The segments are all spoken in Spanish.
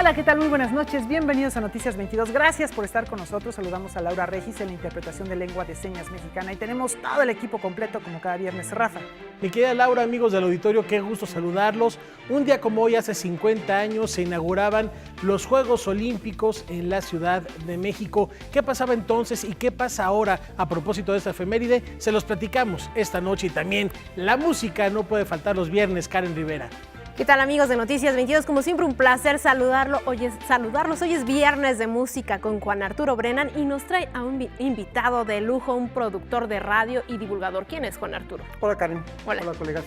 Hola, ¿qué tal? Muy buenas noches. Bienvenidos a Noticias 22. Gracias por estar con nosotros. Saludamos a Laura Regis en la interpretación de lengua de señas mexicana y tenemos todo el equipo completo como cada viernes. Rafa. Mi querida Laura, amigos del auditorio, qué gusto saludarlos. Un día como hoy, hace 50 años, se inauguraban los Juegos Olímpicos en la Ciudad de México. ¿Qué pasaba entonces y qué pasa ahora a propósito de esta efeméride? Se los platicamos esta noche y también la música no puede faltar los viernes. Karen Rivera. ¿Qué tal, amigos de Noticias 22? Como siempre, un placer saludarlos. Hoy es viernes de música con Juan Arturo Brennan y nos trae a un invitado de lujo, un productor de radio y divulgador. ¿Quién es Juan Arturo? Hola, Karen. Hola, colegas.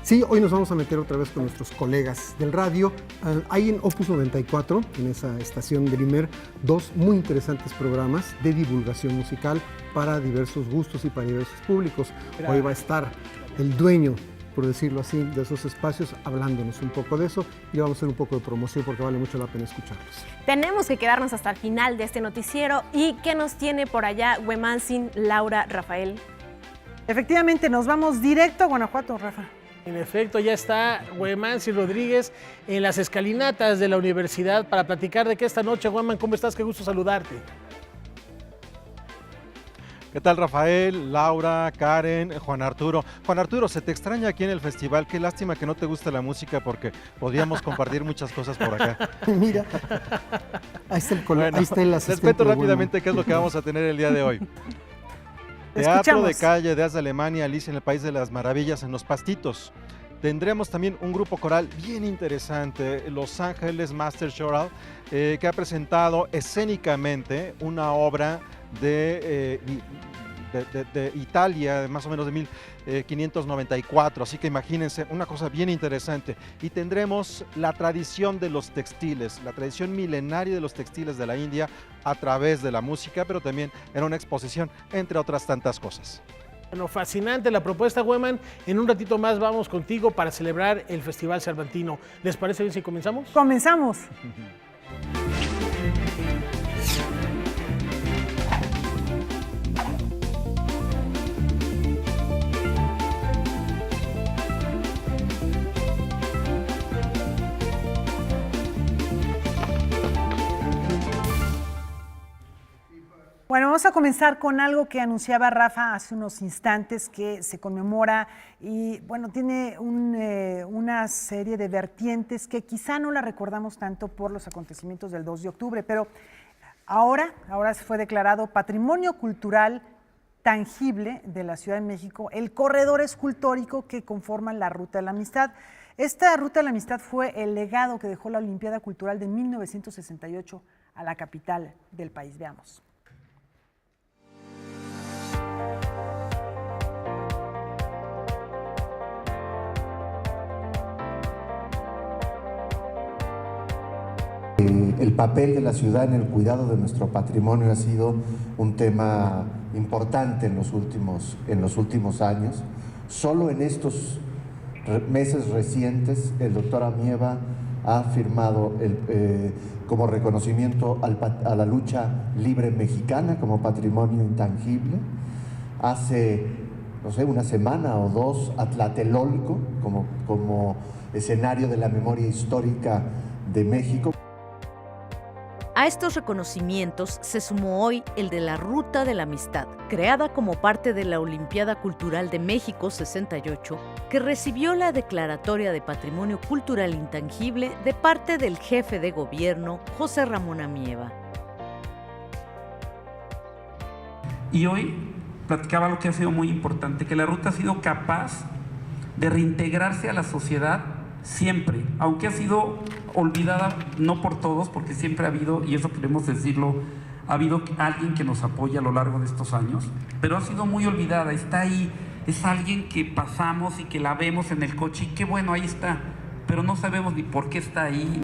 Sí, hoy nos vamos a meter otra vez con nuestros colegas del radio. Hay en Opus 94, en esa estación del IMER, dos muy interesantes programas de divulgación musical para diversos gustos y para diversos públicos. Hoy va a estar el dueño, por decirlo así, de esos espacios, hablándonos un poco de eso y vamos a hacer un poco de promoción porque vale mucho la pena escucharlos. Tenemos que quedarnos hasta el final de este noticiero. ¿Y qué nos tiene por allá Huemanzin, Laura, Rafael? Efectivamente, nos vamos directo a Guanajuato, Rafa. En efecto, ya está Huemanzin Rodríguez en las escalinatas de la universidad para platicar de que esta noche. Hueman, ¿cómo estás? Qué gusto saludarte. ¿Qué tal, Rafael, Laura, Karen, Juan Arturo? Juan Arturo, se te extraña aquí en el festival. Qué lástima que no te gusta la música porque podríamos compartir muchas cosas por acá. Mira, ahí está el colega, Bueno, ahí está el asistente. les cuento rápidamente qué es lo que vamos a tener el día de hoy. Teatro de calle de As de Alemania, Alicia en el País de las Maravillas en Los Pastitos. Tendremos también un grupo coral bien interesante, Los Ángeles Master Choral, que ha presentado escénicamente una obra de Italia, más o menos de 1594, así que imagínense, una cosa bien interesante. Y tendremos la tradición de los textiles, la tradición milenaria de los textiles de la India a través de la música, pero también en una exposición, entre otras tantas cosas. Bueno, fascinante la propuesta, Hueman. En un ratito más vamos contigo para celebrar el Festival Cervantino. ¿Les parece bien si comenzamos? ¡Comenzamos! Bueno, vamos a comenzar con algo que anunciaba Rafa hace unos instantes, que se conmemora y, bueno, tiene una serie de vertientes que quizá no la recordamos tanto por los acontecimientos del 2 de octubre, pero ahora se fue declarado Patrimonio Cultural Tangible de la Ciudad de México el corredor escultórico que conforma la Ruta de la Amistad. Esta Ruta de la Amistad fue el legado que dejó la Olimpiada Cultural de 1968 a la capital del país. Veamos. El papel de la ciudad en el cuidado de nuestro patrimonio ha sido un tema importante en los últimos años. Solo en estos meses recientes el doctor Amieva ha firmado como reconocimiento a la lucha libre mexicana como patrimonio intangible. Hace, no sé, una semana o dos, a Tlatelolco como escenario de la memoria histórica de México. A estos reconocimientos se sumó hoy el de la Ruta de la Amistad, creada como parte de la Olimpiada Cultural de México 68, que recibió la declaratoria de Patrimonio Cultural Intangible de parte del jefe de gobierno, José Ramón Amieva. Y hoy platicaba lo que ha sido muy importante, que la ruta ha sido capaz de reintegrarse a la sociedad siempre, aunque ha sido olvidada, no por todos, porque siempre ha habido, y eso queremos decirlo, ha habido alguien que nos apoya a lo largo de estos años, pero ha sido muy olvidada, está ahí, es alguien que pasamos y que la vemos en el coche y qué bueno, ahí está, pero no sabemos ni por qué está ahí.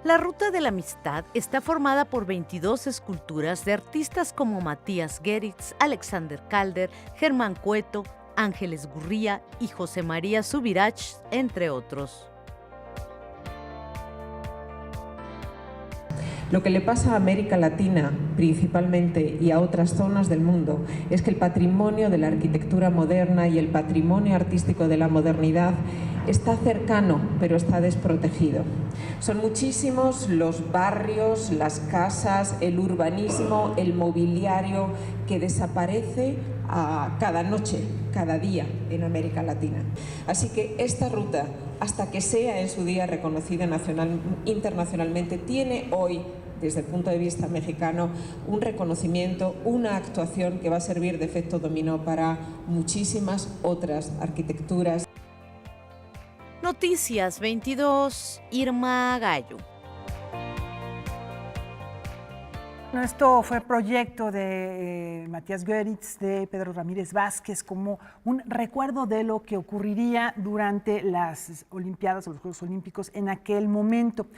La Ruta de la Amistad está formada por 22 esculturas de artistas como Matías Geritz, Alexander Calder, Germán Cueto, Ángeles Gurría y José María Subirach, entre otros. Lo que le pasa a América Latina principalmente y a otras zonas del mundo es que el patrimonio de la arquitectura moderna y el patrimonio artístico de la modernidad está cercano, pero está desprotegido. Son muchísimos los barrios, las casas, el urbanismo, el mobiliario que desaparece cada noche, cada día en América Latina. Así que esta ruta, hasta que sea en su día reconocida internacionalmente, tiene hoy, desde el punto de vista mexicano, un reconocimiento, una actuación que va a servir de efecto dominó para muchísimas otras arquitecturas. Noticias 22, Irma Gallo. Esto fue proyecto de Matías Goeritz, de Pedro Ramírez Vázquez, como un recuerdo de lo que ocurriría durante las Olimpiadas o los Juegos Olímpicos en aquel momento.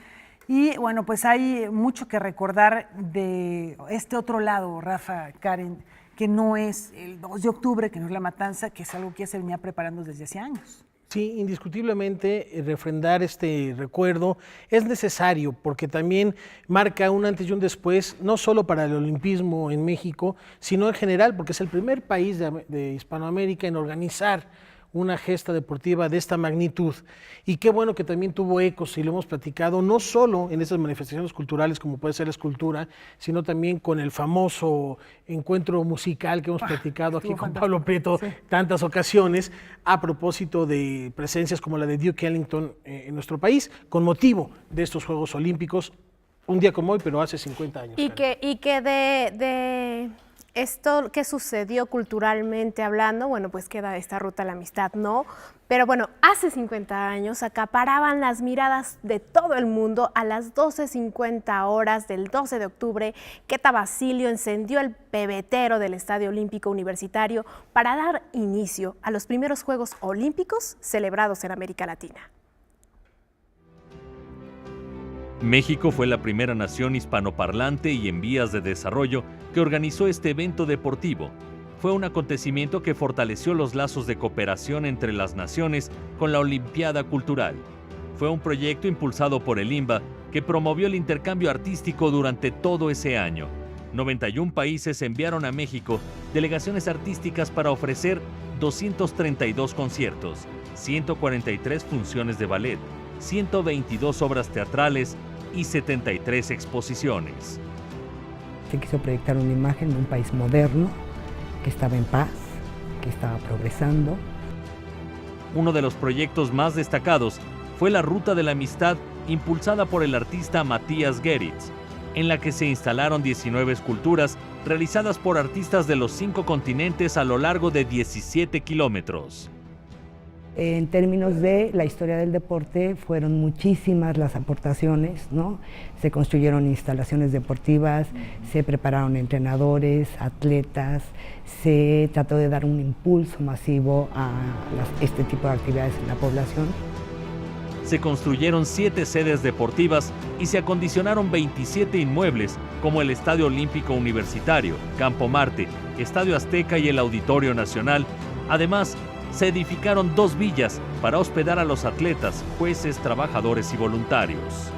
Y bueno, pues hay mucho que recordar de este otro lado, Rafa, Karen, que no es el 2 de octubre, que no es la matanza, que es algo que ya se venía preparando desde hace años. Sí, indiscutiblemente refrendar este recuerdo es necesario porque también marca un antes y un después, no solo para el olimpismo en México, sino en general, porque es el primer país de Hispanoamérica en organizar una gesta deportiva de esta magnitud. Y qué bueno que también tuvo ecos, y lo hemos platicado, no solo en esas manifestaciones culturales como puede ser la escultura, sino también con el famoso encuentro musical que hemos platicado aquí con Pablo Prieto tantas ocasiones, a propósito de presencias como la de Duke Ellington en nuestro país, con motivo de estos Juegos Olímpicos, un día como hoy, pero hace 50 años. Y que de esto que sucedió culturalmente hablando, bueno, pues queda esta ruta a la amistad, ¿no? Pero bueno, hace 50 años acaparaban las miradas de todo el mundo a las 12:50 horas del 12 de octubre. Queta Basilio encendió el pebetero del Estadio Olímpico Universitario para dar inicio a los primeros Juegos Olímpicos celebrados en América Latina. México fue la primera nación hispanoparlante y en vías de desarrollo que organizó este evento deportivo. Fue un acontecimiento que fortaleció los lazos de cooperación entre las naciones con la Olimpiada Cultural. Fue un proyecto impulsado por el INBA que promovió el intercambio artístico durante todo ese año. 91 países enviaron a México delegaciones artísticas para ofrecer 232 conciertos, 143 funciones de ballet, 122 obras teatrales y 73 exposiciones. Se quiso proyectar una imagen de un país moderno, que estaba en paz, que estaba progresando. Uno de los proyectos más destacados fue la Ruta de la Amistad, impulsada por el artista Matías Goeritz, en la que se instalaron 19 esculturas realizadas por artistas de los 5 continentes a lo largo de 17 kilómetros. En términos de la historia del deporte, fueron muchísimas las aportaciones, ¿no? Se construyeron instalaciones deportivas, se prepararon entrenadores, atletas, se trató de dar un impulso masivo a este tipo de actividades en la población. Se construyeron 7 sedes deportivas y se acondicionaron 27 inmuebles, como el Estadio Olímpico Universitario, Campo Marte, Estadio Azteca y el Auditorio Nacional. Además, se edificaron 2 villas para hospedar a los atletas, jueces, trabajadores y voluntarios.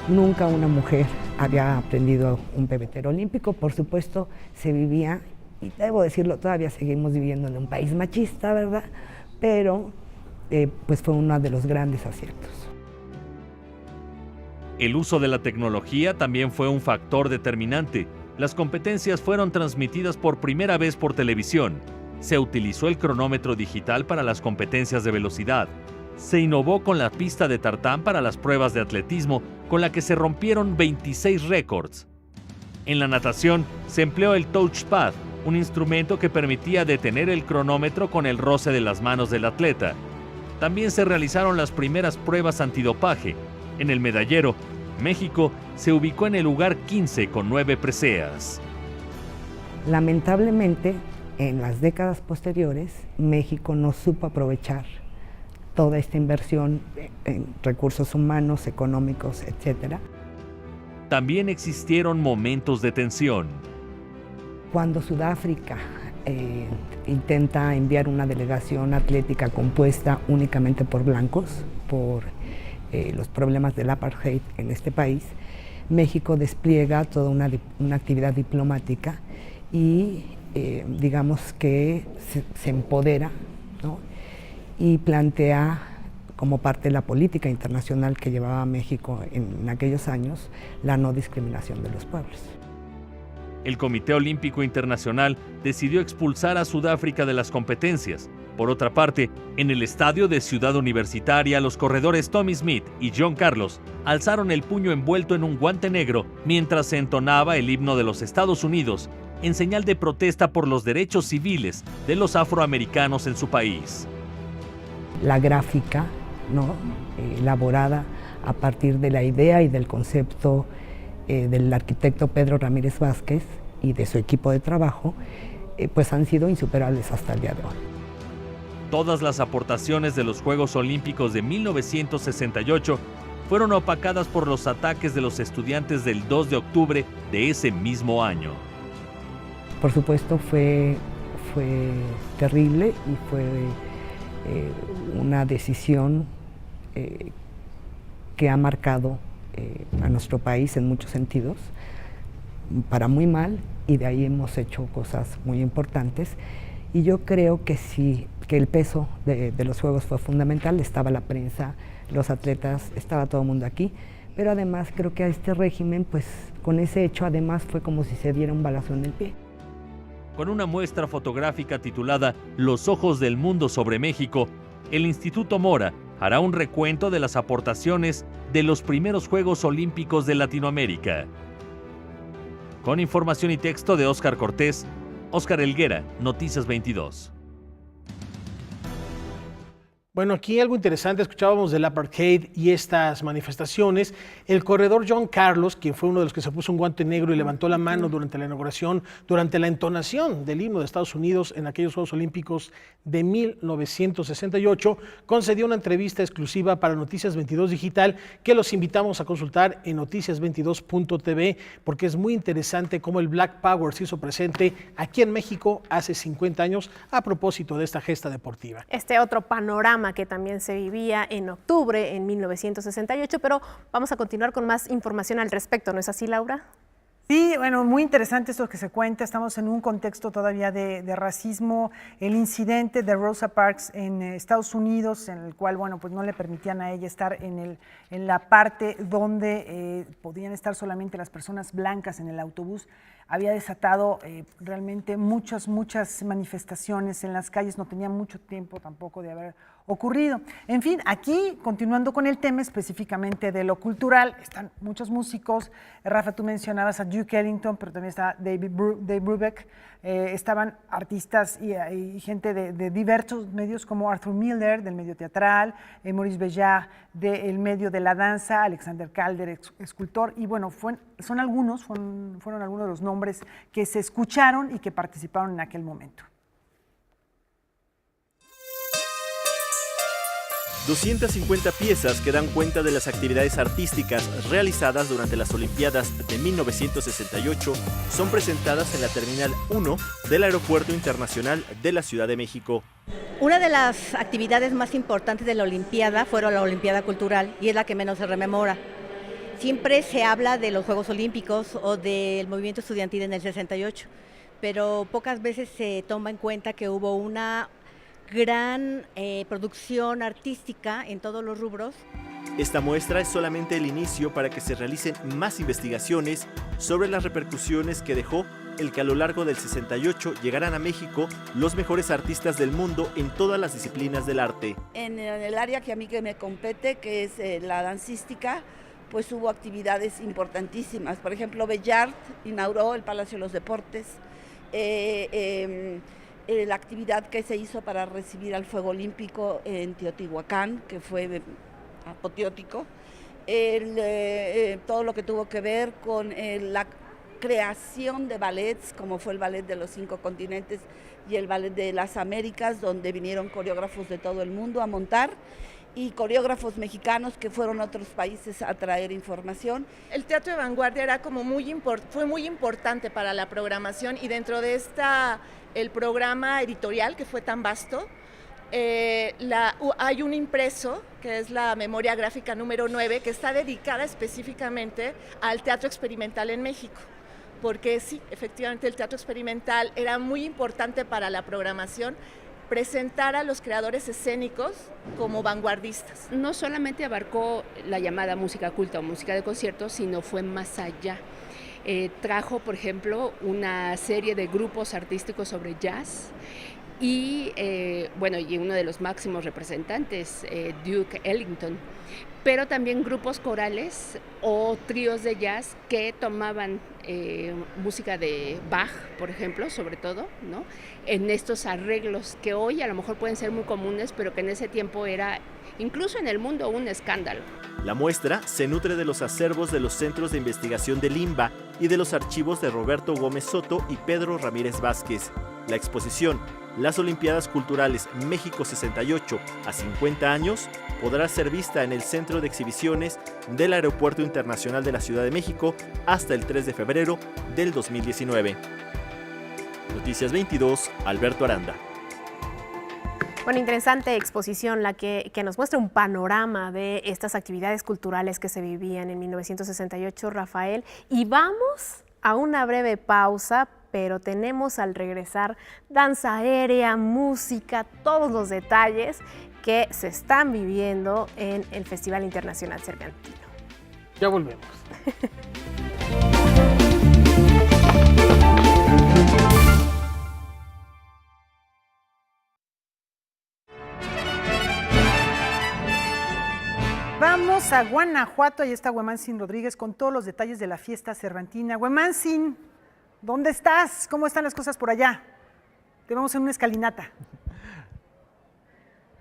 Nunca una mujer había aprendido un pebetero olímpico. Por supuesto, se vivía, y debo decirlo, todavía seguimos viviendo en un país machista, ¿verdad? Pero pues fue uno de los grandes aciertos. El uso de la tecnología también fue un factor determinante. Las competencias fueron transmitidas por primera vez por televisión. Se utilizó el cronómetro digital para las competencias de velocidad. Se innovó con la pista de tartán para las pruebas de atletismo, con la que se rompieron 26 récords. En la natación se empleó el touchpad, un instrumento que permitía detener el cronómetro con el roce de las manos del atleta. También se realizaron las primeras pruebas antidopaje. En el medallero, México se ubicó en el lugar 15 con 9 preseas. Lamentablemente, en las décadas posteriores, México no supo aprovechar toda esta inversión en recursos humanos, económicos, etc. También existieron momentos de tensión. Cuando Sudáfrica intenta enviar una delegación atlética compuesta únicamente por blancos, por los problemas del apartheid en este país, México despliega toda una actividad diplomática y digamos que se empodera, ¿no? Y plantea como parte de la política internacional que llevaba México en aquellos años, la no discriminación de los pueblos. El Comité Olímpico Internacional decidió expulsar a Sudáfrica de las competencias. Por otra parte, en el estadio de Ciudad Universitaria, los corredores Tommy Smith y John Carlos alzaron el puño envuelto en un guante negro mientras se entonaba el himno de los Estados Unidos, en señal de protesta por los derechos civiles de los afroamericanos en su país. La gráfica, ¿no?, elaborada a partir de la idea y del concepto del arquitecto Pedro Ramírez Vázquez y de su equipo de trabajo, pues han sido insuperables hasta el día de hoy. Todas las aportaciones de los Juegos Olímpicos de 1968 fueron opacadas por los ataques de los estudiantes del 2 de octubre de ese mismo año. Por supuesto fue terrible y fue una decisión que ha marcado a nuestro país en muchos sentidos, para muy mal, y de ahí hemos hecho cosas muy importantes. Y yo creo que sí, que el peso de los Juegos fue fundamental. Estaba la prensa, los atletas, estaba todo el mundo aquí, pero además creo que a este régimen, pues con ese hecho, además fue como si se diera un balazo en el pie. Con una muestra fotográfica titulada Los ojos del mundo sobre México, el Instituto Mora hará un recuento de las aportaciones de los primeros Juegos Olímpicos de Latinoamérica. Con información y texto de Óscar Cortés, Óscar Helguera, Noticias 22. Bueno, aquí algo interesante, escuchábamos del apartheid y estas manifestaciones. El corredor John Carlos, quien fue uno de los que se puso un guante negro y levantó la mano durante la inauguración, durante la entonación del himno de Estados Unidos en aquellos Juegos Olímpicos de 1968, concedió una entrevista exclusiva para Noticias 22 Digital, que los invitamos a consultar en noticias22.tv, porque es muy interesante cómo el Black Power se hizo presente aquí en México hace 50 años a propósito de esta gesta deportiva. Este otro panorama que también se vivía en octubre en 1968, pero vamos a continuar con más información al respecto, ¿no es así, Laura? Sí, bueno, muy interesante esto que se cuenta. Estamos en un contexto todavía de racismo. El incidente de Rosa Parks en Estados Unidos, en el cual, bueno, pues no le permitían a ella estar en la parte donde podían estar solamente las personas blancas en el autobús, había desatado realmente muchas manifestaciones en las calles. No tenía mucho tiempo tampoco de haber ocurrido. En fin, aquí, continuando con el tema específicamente de lo cultural, están muchos músicos. Rafa, tú mencionabas a Duke Ellington, pero también está Dave Brubeck. Estaban artistas y gente de diversos medios, como Arthur Miller, del medio teatral, Maurice Béjart, del medio de la danza, Alexander Calder, escultor, y bueno, fueron algunos de los nombres que se escucharon y que participaron en aquel momento. 250 piezas que dan cuenta de las actividades artísticas realizadas durante las Olimpiadas de 1968 son presentadas en la Terminal 1 del Aeropuerto Internacional de la Ciudad de México. Una de las actividades más importantes de la Olimpiada fueron la Olimpiada Cultural, y es la que menos se rememora. Siempre se habla de los Juegos Olímpicos o del movimiento estudiantil en el 68, pero pocas veces se toma en cuenta que hubo una gran producción artística en todos los rubros. Esta muestra es solamente el inicio para que se realicen más investigaciones sobre las repercusiones que dejó el que a lo largo del 68 llegaran a México los mejores artistas del mundo en todas las disciplinas del arte. En el área que a mí me compete, que es la dancística, pues hubo actividades importantísimas. Por ejemplo, Béjart inauguró el Palacio de los Deportes, la actividad que se hizo para recibir al fuego olímpico en Teotihuacán, que fue apoteótico, todo lo que tuvo que ver con la creación de ballets, como fue el ballet de los 5 continentes y el ballet de las Américas, donde vinieron coreógrafos de todo el mundo a montar, y coreógrafos mexicanos que fueron a otros países a traer información. El teatro de vanguardia era como fue muy importante para la programación, y dentro de el programa editorial, que fue tan vasto, hay un impreso, que es la memoria gráfica número 9, que está dedicada específicamente al teatro experimental en México, porque sí, efectivamente el teatro experimental era muy importante para la programación, presentar a los creadores escénicos como vanguardistas. No solamente abarcó la llamada música culta o música de concierto, sino fue más allá. Trajo, por ejemplo, una serie de grupos artísticos sobre jazz y, y uno de los máximos representantes, Duke Ellington, pero también grupos corales o tríos de jazz que tomaban música de Bach, por ejemplo, sobre todo, ¿no?, en estos arreglos que hoy a lo mejor pueden ser muy comunes, pero que en ese tiempo era, incluso en el mundo, un escándalo. La muestra se nutre de los acervos de los Centros de Investigación de Limba y de los archivos de Roberto Gómez Soto y Pedro Ramírez Vázquez. La exposición Las Olimpiadas Culturales México 68 a 50 años podrá ser vista en el Centro de Exhibiciones del Aeropuerto Internacional de la Ciudad de México hasta el 3 de febrero del 2019. Noticias 22, Alberto Aranda. Bueno, interesante exposición la que nos muestra un panorama de estas actividades culturales que se vivían en 1968, Rafael. Y vamos a una breve pausa, pero tenemos al regresar danza aérea, música, todos los detalles que se están viviendo en el Festival Internacional Cervantino. Ya volvemos. Vamos a Guanajuato, ahí está Huemansin Rodríguez con todos los detalles de la fiesta cervantina. Huemansin, ¿dónde estás? ¿Cómo están las cosas por allá? Te vemos en una escalinata.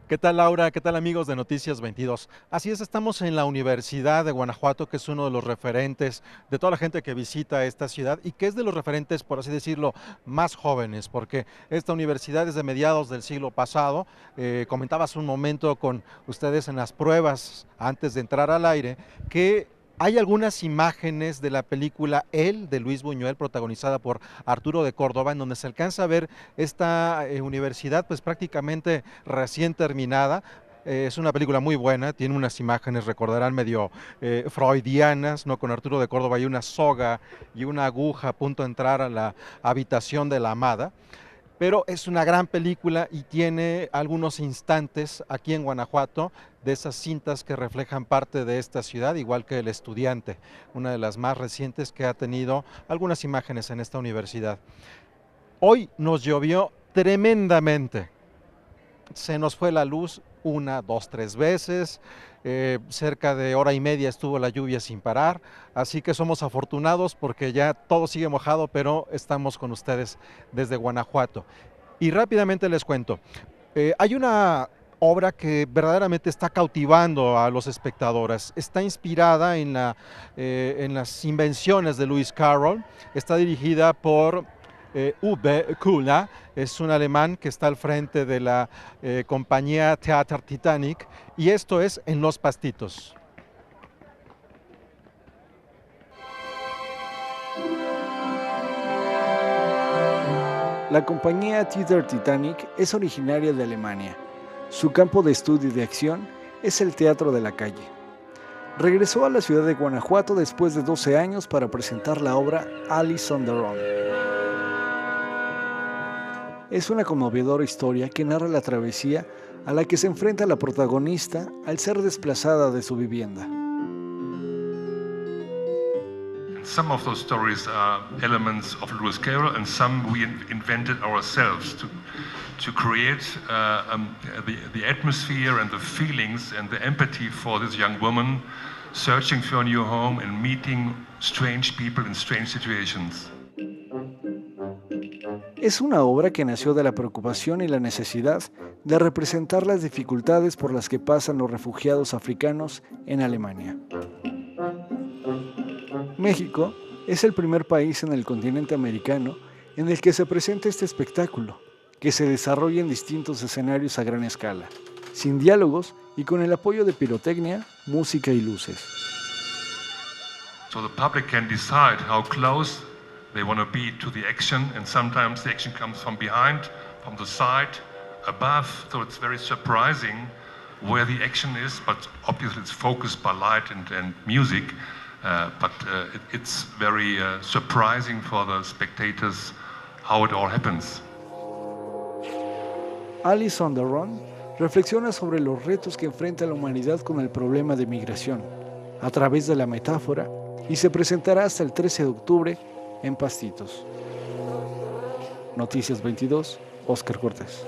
¿Qué tal, Laura? ¿Qué tal, amigos de Noticias 22? Así es, estamos en la Universidad de Guanajuato, que es uno de los referentes de toda la gente que visita esta ciudad y que es de los referentes, por así decirlo, más jóvenes, porque esta universidad es de mediados del siglo pasado. Comentaba hace un momento con ustedes en las pruebas antes de entrar al aire que hay algunas imágenes de la película Él, de Luis Buñuel, protagonizada por Arturo de Córdoba, en donde se alcanza a ver esta universidad pues prácticamente recién terminada. Es una película muy buena, tiene unas imágenes, recordarán, medio freudianas, ¿no? Con Arturo de Córdoba y una soga y una aguja a punto de entrar a la habitación de la amada. Pero es una gran película y tiene algunos instantes aquí en Guanajuato de esas cintas que reflejan parte de esta ciudad, igual que El Estudiante, una de las más recientes que ha tenido algunas imágenes en esta universidad. Hoy nos llovió tremendamente, se nos fue la luz 1, 2, 3 veces, cerca de hora y media estuvo la lluvia sin parar, así que somos afortunados porque ya todo sigue mojado, pero estamos con ustedes desde Guanajuato. Y rápidamente les cuento, hay una obra que verdaderamente está cautivando a los espectadores, está inspirada en las invenciones de Lewis Carroll, está dirigida por Uwe Kuhler, es un alemán que está al frente de la compañía Theater Titanic, y esto es En los Pastitos. La compañía Theater Titanic es originaria de Alemania. Su campo de estudio y de acción es el teatro de la calle. Regresó a la ciudad de Guanajuato después de 12 años para presentar la obra Alice on the Run. Es una conmovedora historia que narra la travesía a la que se enfrenta la protagonista al ser desplazada de su vivienda. Some of those stories are elements of Lewis Carroll, and some we invented ourselves to create the atmosphere and the feelings and the empathy for this young woman searching for a new home and meeting strange people in strange situations. Es una obra que nació de la preocupación y la necesidad de representar las dificultades por las que pasan los refugiados africanos en Alemania. México es el primer país en el continente americano en el que se presenta este espectáculo, que se desarrolla en distintos escenarios a gran escala, sin diálogos y con el apoyo de pirotecnia, música y luces. So the public can decide how close they want to be to the action, and sometimes the action comes from behind, from the side, above, so it's very surprising where the action is, but obviously it's focused by light and music, but it's very surprising for the spectators how it all happens. Alice on the Run reflexiona sobre los retos que enfrenta la humanidad con el problema de migración, a través de la metáfora, y se presentará hasta el 13 de octubre en Pastitos. Noticias 22, Óscar Cortés.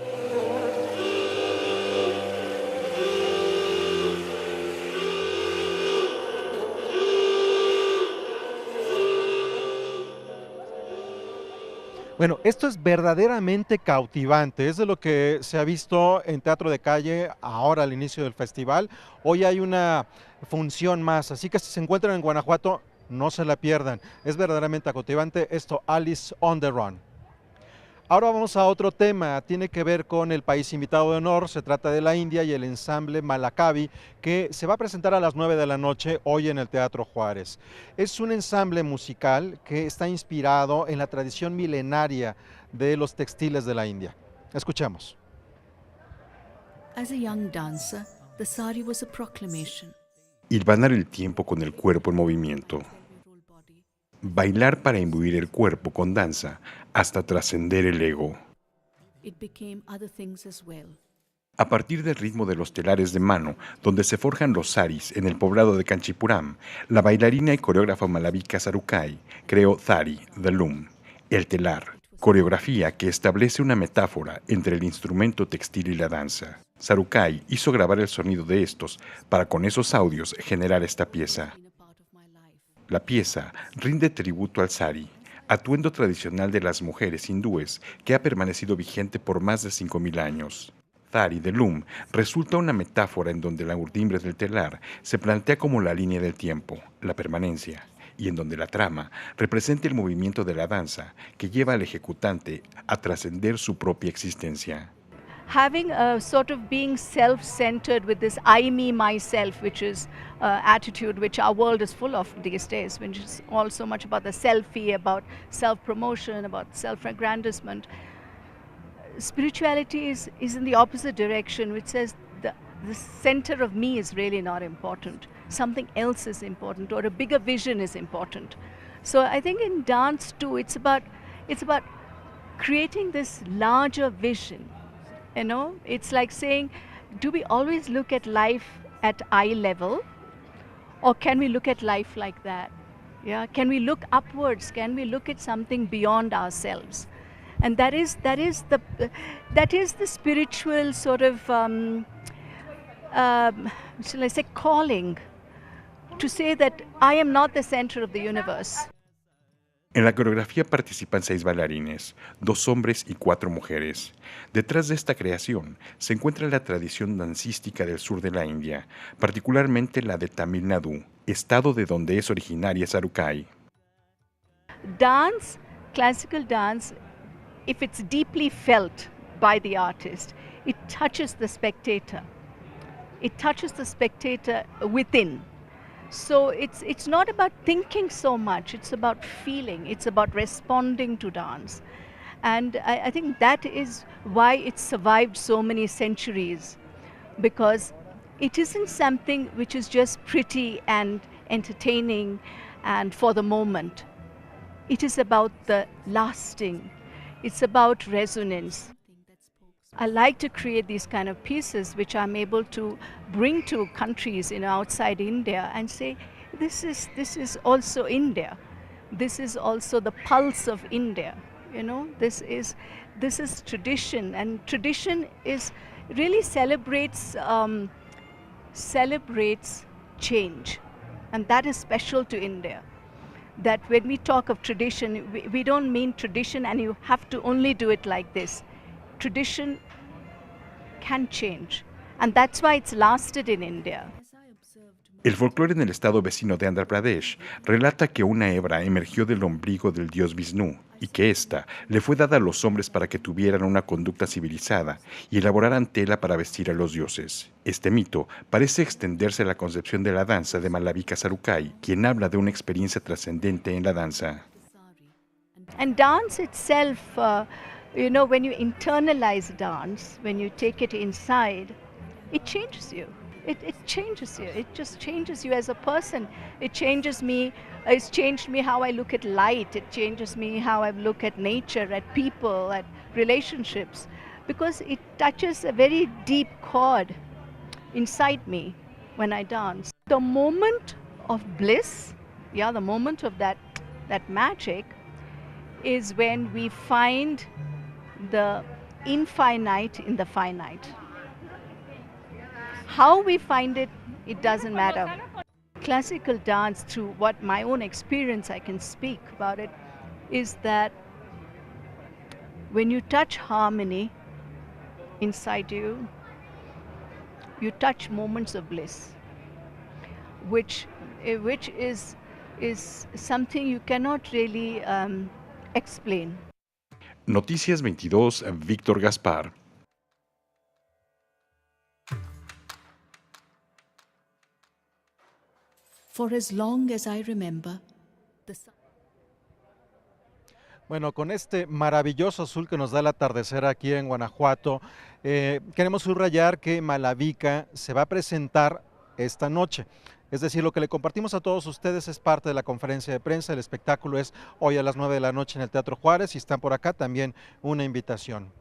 Bueno, esto es verdaderamente cautivante, es de lo que se ha visto en Teatro de Calle ahora al inicio del festival. Hoy hay una función más, así que si se encuentran en Guanajuato, no se la pierdan. Es verdaderamente cautivante esto, Alice on the Run. Ahora vamos a otro tema, tiene que ver con el país invitado de honor, se trata de la India y el ensamble Malakavi, que se va a presentar a las 9 de la noche hoy en el Teatro Juárez. Es un ensamble musical que está inspirado en la tradición milenaria de los textiles de la India. Escuchemos. As a young dancer, the sari was a proclamation. Hilvanar el tiempo con el cuerpo en movimiento. Bailar para imbuir el cuerpo con danza hasta trascender el ego. It became other things as well. A partir del ritmo de los telares de mano, donde se forjan los saris en el poblado de Kanchipuram, la bailarina y coreógrafa malavika Sarukai creó Thari, the loom, el telar, coreografía que establece una metáfora entre el instrumento textil y la danza. Sarukai hizo grabar el sonido de estos para con esos audios generar esta pieza. La pieza rinde tributo al sari, atuendo tradicional de las mujeres hindúes que ha permanecido vigente por más de 5.000 años. Thari de loom resulta una metáfora en donde la urdimbre del telar se plantea como la línea del tiempo, la permanencia, y en donde la trama representa el movimiento de la danza que lleva al ejecutante a trascender su propia existencia. Having a sort of being self-centered with this I, me, myself, which is attitude which our world is full of these days, which is all so much about the selfie, about self-promotion, about self-aggrandizement. Spirituality is in the opposite direction, which says the center of me is really not important. Something else is important, or a bigger vision is important. So I think in dance too, it's about creating this larger vision. You know, it's like saying, do we always look at life at eye level, or can we look at life like that? Yeah, can we look upwards? Can we look at something beyond ourselves? And that is the spiritual sort of shall I say calling, to say that I am not the center of the universe. En la coreografía participan 6 bailarines, 2 hombres y 4 mujeres. Detrás de esta creación se encuentra la tradición dancística del sur de la India, particularmente la de Tamil Nadu, estado de donde es originaria Sarukai. Dance, classical dance, if it's deeply felt by the artist, it touches the spectator. It touches the spectator within. So it's not about thinking so much, it's about feeling, it's about responding to dance. And I think that is why it's survived so many centuries, because it isn't something which is just pretty and entertaining and for the moment. It is about the lasting, it's about resonance. I like to create these kind of pieces which I'm able to bring to countries outside India and say, this is also India. This is also the pulse of India. You know, this is tradition, and tradition is really celebrates change, and that is special to India. That when we talk of tradition, we don't mean tradition and you have to only do it like this. Tradition can change, and that's why it's lasted in India. El folclore en el estado vecino de Andhra Pradesh relata que una hebra emergió del ombligo del dios Vishnu y que ésta le fue dada a los hombres para que tuvieran una conducta civilizada y elaboraran tela para vestir a los dioses. Este mito parece extenderse a la concepción de la danza de Malavika Sarukai, quien habla de una experiencia trascendente en la danza. And dance itself, you know, when you internalize dance, when you take it inside, it changes you. It changes you. It just changes you as a person. It changes me. It's changed me how I look at light. It changes me how I look at nature, at people, at relationships. because it touches a very deep chord inside me when I dance. The moment of bliss, yeah, the moment of that magic is when we find the infinite in the finite. How we find it, it doesn't matter. Classical dance, through what my own experience I can speak about it, is that when you touch harmony inside you, you touch moments of bliss, which is something you cannot really explain. Noticias 22, Víctor Gaspar. For as long as I remember, Bueno, con este maravilloso azul que nos da el atardecer aquí en Guanajuato, queremos subrayar que Malavika se va a presentar esta noche. Es decir, lo que le compartimos a todos ustedes es parte de la conferencia de prensa. El espectáculo es hoy a las 9 de la noche en el Teatro Juárez. Si están por acá, también una invitación.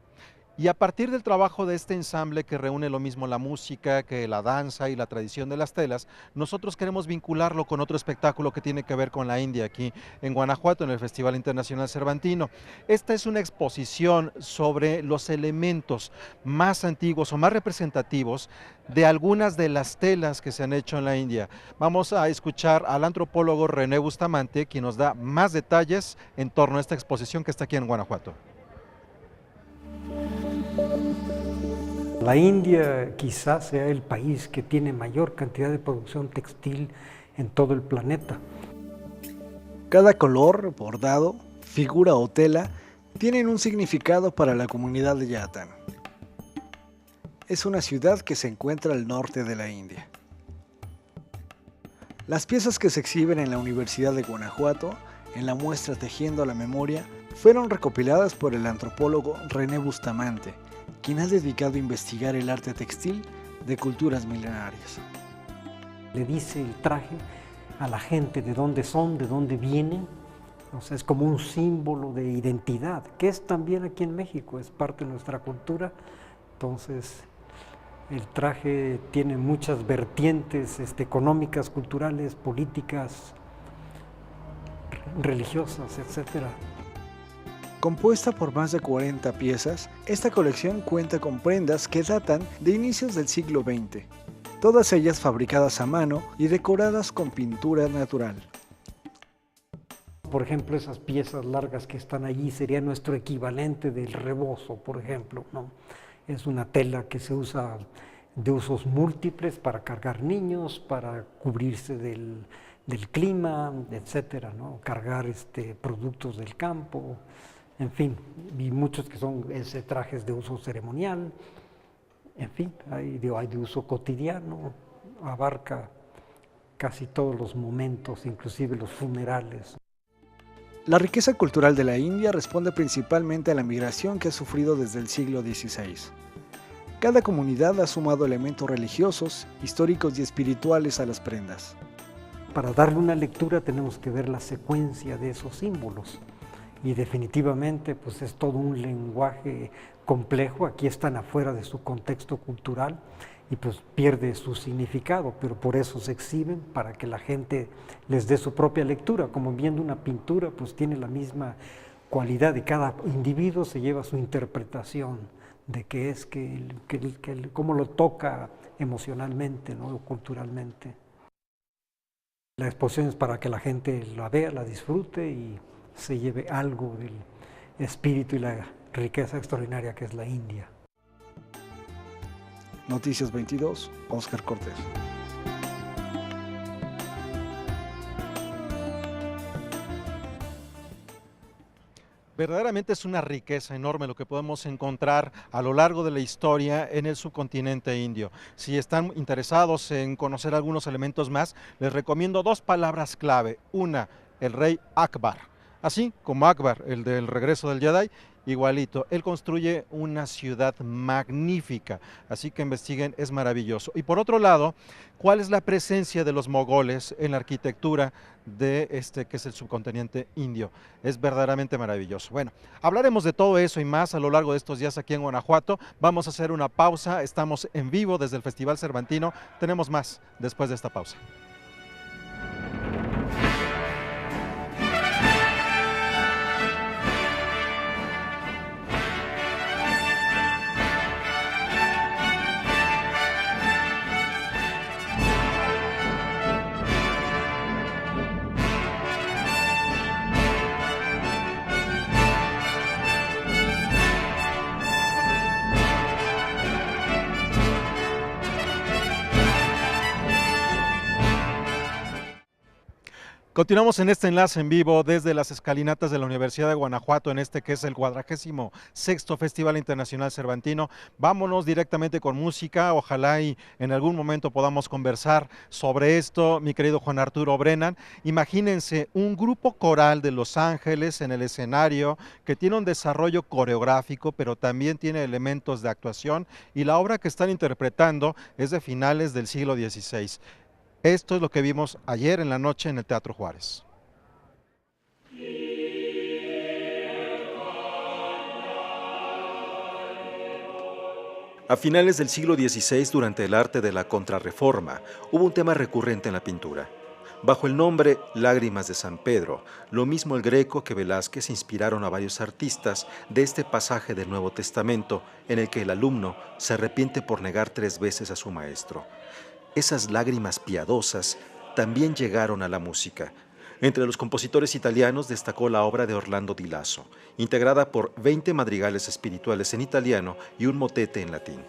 Y a partir del trabajo de este ensamble que reúne lo mismo la música que la danza y la tradición de las telas, nosotros queremos vincularlo con otro espectáculo que tiene que ver con la India aquí en Guanajuato, en el Festival Internacional Cervantino. Esta es una exposición sobre los elementos más antiguos o más representativos de algunas de las telas que se han hecho en la India. Vamos a escuchar al antropólogo René Bustamante, quien nos da más detalles en torno a esta exposición que está aquí en Guanajuato. La India quizás sea el país que tiene mayor cantidad de producción textil en todo el planeta. Cada color, bordado, figura o tela tienen un significado para la comunidad de Yatan. Es una ciudad que se encuentra al norte de la India. Las piezas que se exhiben en la Universidad de Guanajuato, en la muestra Tejiendo la Memoria, fueron recopiladas por el antropólogo René Bustamante, quien ha dedicado a investigar el arte textil de culturas milenarias. Le dice el traje a la gente de dónde son, de dónde vienen, o sea, es como un símbolo de identidad, que es también aquí en México, es parte de nuestra cultura. Entonces, el traje tiene muchas vertientes económicas, culturales, políticas, religiosas, etcétera. Compuesta por más de 40 piezas, esta colección cuenta con prendas que datan de inicios del siglo XX, todas ellas fabricadas a mano y decoradas con pintura natural. Por ejemplo, esas piezas largas que están allí sería nuestro equivalente del rebozo, por ejemplo, ¿no? Es una tela que se usa de usos múltiples para cargar niños, para cubrirse del clima, etcétera, ¿no? Cargar productos del campo. En fin, y muchos que son trajes de uso ceremonial, en fin, hay de uso cotidiano, abarca casi todos los momentos, inclusive los funerales. La riqueza cultural de la India responde principalmente a la migración que ha sufrido desde el siglo XVI. Cada comunidad ha sumado elementos religiosos, históricos y espirituales a las prendas. Para darle una lectura tenemos que ver la secuencia de esos símbolos. Y definitivamente pues es todo un lenguaje complejo, aquí están afuera de su contexto cultural y pues pierde su significado, pero por eso se exhiben, para que la gente les dé su propia lectura, como viendo una pintura pues tiene la misma cualidad y cada individuo se lleva su interpretación de qué es, cómo lo toca emocionalmente, ¿no? O culturalmente. La exposición es para que la gente la vea, la disfrute y se lleve algo del espíritu y la riqueza extraordinaria que es la India. Noticias 22, Óscar Cortés. Verdaderamente es una riqueza enorme lo que podemos encontrar a lo largo de la historia en el subcontinente indio. Si están interesados en conocer algunos elementos más, les recomiendo dos palabras clave. Una, el rey Akbar, así como Akbar, el del regreso del Jedi, igualito. Él construye una ciudad magnífica, así que investiguen, es maravilloso. Y por otro lado, ¿cuál es la presencia de los mogoles en la arquitectura de que es el subcontinente indio? Es verdaderamente maravilloso. Bueno, hablaremos de todo eso y más a lo largo de estos días aquí en Guanajuato. Vamos a hacer una pausa, estamos en vivo desde el Festival Cervantino. Tenemos más después de esta pausa. Continuamos en este enlace en vivo desde las escalinatas de la Universidad de Guanajuato, en que es el 46º Festival Internacional Cervantino. Vámonos directamente con música, ojalá y en algún momento podamos conversar sobre esto, mi querido Juan Arturo Brennan. Imagínense un grupo coral de Los Ángeles en el escenario que tiene un desarrollo coreográfico, pero también tiene elementos de actuación, y la obra que están interpretando es de finales del siglo XVI. Esto es lo que vimos ayer en la noche en el Teatro Juárez. A finales del siglo XVI, durante el arte de la Contrarreforma, hubo un tema recurrente en la pintura. Bajo el nombre Lágrimas de San Pedro, lo mismo el Greco que Velázquez inspiraron a varios artistas de este pasaje del Nuevo Testamento en el que el alumno se arrepiente por negar 3 veces a su maestro. Esas lágrimas piadosas también llegaron a la música. Entre los compositores italianos destacó la obra de Orlando Di Lasso, integrada por 20 madrigales espirituales en italiano y un motete en latín.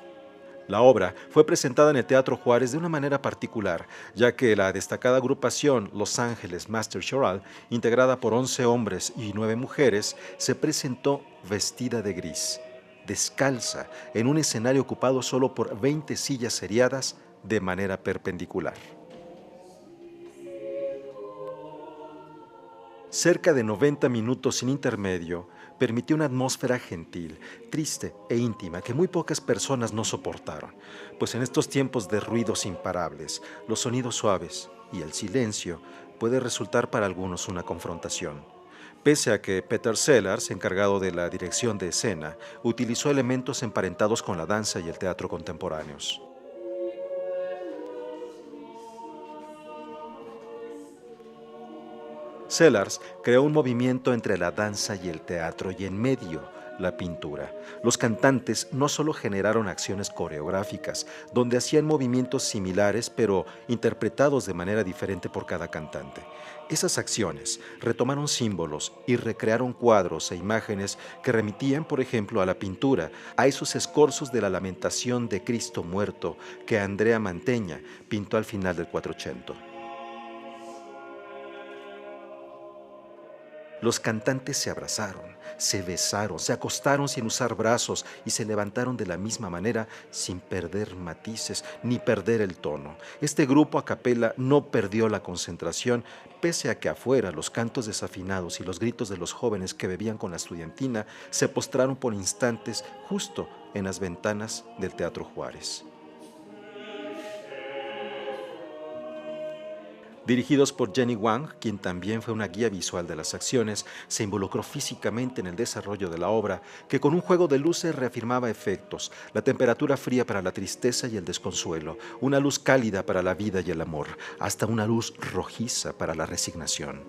La obra fue presentada en el Teatro Juárez de una manera particular, ya que la destacada agrupación Los Ángeles Master Choral, integrada por 11 hombres y 9 mujeres, se presentó vestida de gris, descalza, en un escenario ocupado solo por 20 sillas seriadas de manera perpendicular. Cerca de 90 minutos sin intermedio permitió una atmósfera gentil, triste e íntima que muy pocas personas no soportaron, pues en estos tiempos de ruidos imparables, los sonidos suaves y el silencio puede resultar para algunos una confrontación. Pese a que Peter Sellars, encargado de la dirección de escena, utilizó elementos emparentados con la danza y el teatro contemporáneos. Sellars creó un movimiento entre la danza y el teatro y en medio la pintura. Los cantantes no solo generaron acciones coreográficas, donde hacían movimientos similares pero interpretados de manera diferente por cada cantante. Esas acciones retomaron símbolos y recrearon cuadros e imágenes que remitían, por ejemplo, a la pintura, a esos escorzos de la Lamentación de Cristo muerto que Andrea Mantegna pintó al final del 400. Los cantantes se abrazaron, se besaron, se acostaron sin usar brazos y se levantaron de la misma manera sin perder matices ni perder el tono. Este grupo a capela no perdió la concentración, pese a que afuera los cantos desafinados y los gritos de los jóvenes que bebían con la estudiantina se postraron por instantes justo en las ventanas del Teatro Juárez. Dirigidos por Jenny Wang, quien también fue una guía visual de las acciones, se involucró físicamente en el desarrollo de la obra, que con un juego de luces reafirmaba efectos, la temperatura fría para la tristeza y el desconsuelo, una luz cálida para la vida y el amor, hasta una luz rojiza para la resignación.